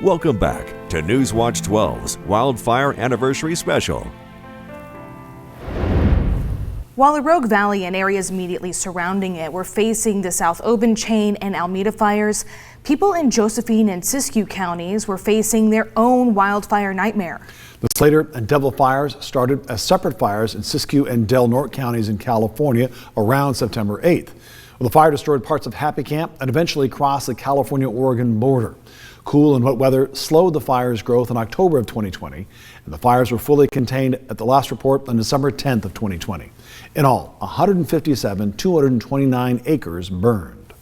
Welcome back to Newswatch 12's Wildfire Anniversary Special. While the Rogue Valley and areas immediately surrounding it were facing the South Obanchain and Alameda fires, people in Josephine and Siskiyou counties were facing their own wildfire nightmare. The Slater and Devil fires started as separate fires in Siskiyou and Del Norte counties in California around September 8th. Well, the fire destroyed parts of Happy Camp and eventually crossed the California-Oregon border. Cool and wet weather slowed the fire's growth in October of 2020, and the fires were fully contained at the last report on December 10th of 2020. In all, 229 acres burned.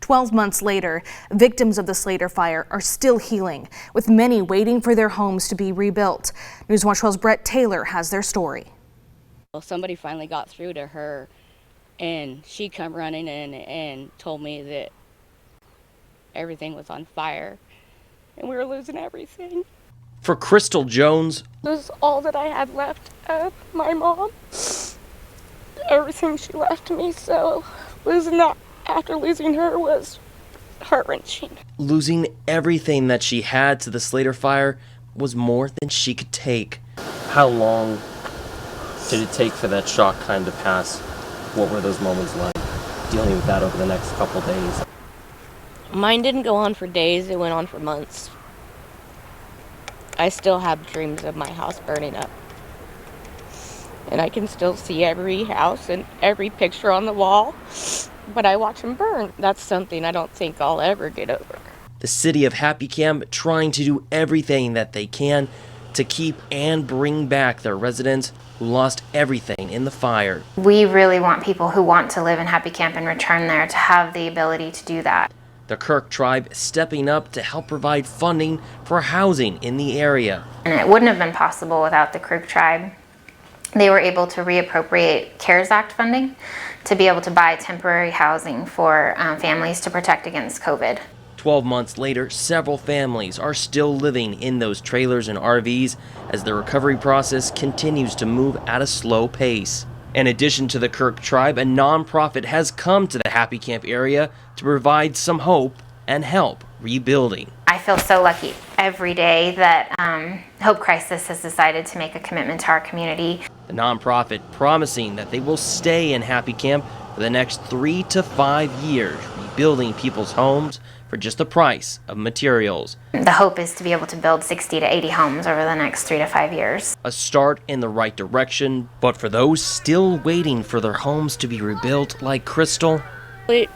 12 months later, victims of the Slater Fire are still healing, with many waiting for their homes to be rebuilt. Newswatch 12's Brett Taylor has their story. Well, somebody finally got through to her, and she come running in and told me that everything was on fire and we were losing everything. For Crystal Jones, This is all that I had left of my mom. Everything she left me, so losing that after losing her was heart-wrenching. losing everything that she had to the Slater Fire was more than she could take. How long did it take for that shock kind to pass? What were those moments like, dealing with that over the next couple days? Mine didn't go on for days, it went on for months. I still have dreams of my house burning up. And I can still see every house and every picture on the wall, but I watch them burn. That's something I don't think I'll ever get over. The city of Happy Camp trying to do everything that they can to keep and bring back their residents who lost everything in the fire. We really want people who want to live in Happy Camp and return there to have the ability to do that. The Kirk tribe stepping up to help provide funding for housing in the area. And it wouldn't have been possible without the Kirk tribe. They were able to reappropriate CARES Act funding to be able to buy temporary housing for families to protect against COVID. 12 months later, several families are still living in those trailers and RVs as the recovery process continues to move at a slow pace. In addition to the Kirk tribe, a nonprofit has come to the Happy Camp area to provide some hope and help rebuilding. I feel so lucky every day that Hope Crisis has decided to make a commitment to our community. The nonprofit promising that they will stay in Happy Camp for the next 3 to 5 years, rebuilding people's homes for just the price of materials. The hope is to be able to build 60 to 80 homes over the next 3 to 5 years. A start in the right direction, but for those still waiting for their homes to be rebuilt like Crystal,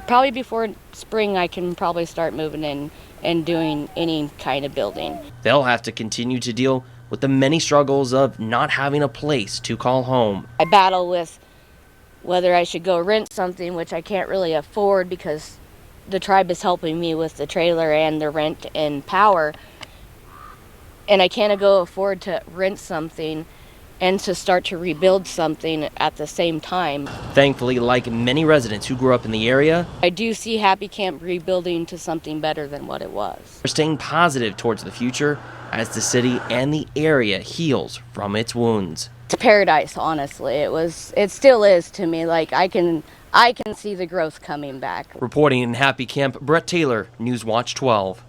Probably before spring I can probably start moving in and doing any kind of building. they'll have to continue to deal with the many struggles of not having a place to call home. I battle with whether I should go rent something, which I can't really afford because the tribe is helping me with the trailer and the rent and power. And I can't go afford to rent something and to start to rebuild something at the same time. Thankfully, like many residents who grew up in the area, I do see Happy Camp rebuilding to something better than what it was. are staying positive towards the future as the city and the area heals from its wounds. It's paradise, honestly. It still is to me. Like I can see the growth coming back. Reporting in Happy Camp, Brett Taylor, Newswatch 12.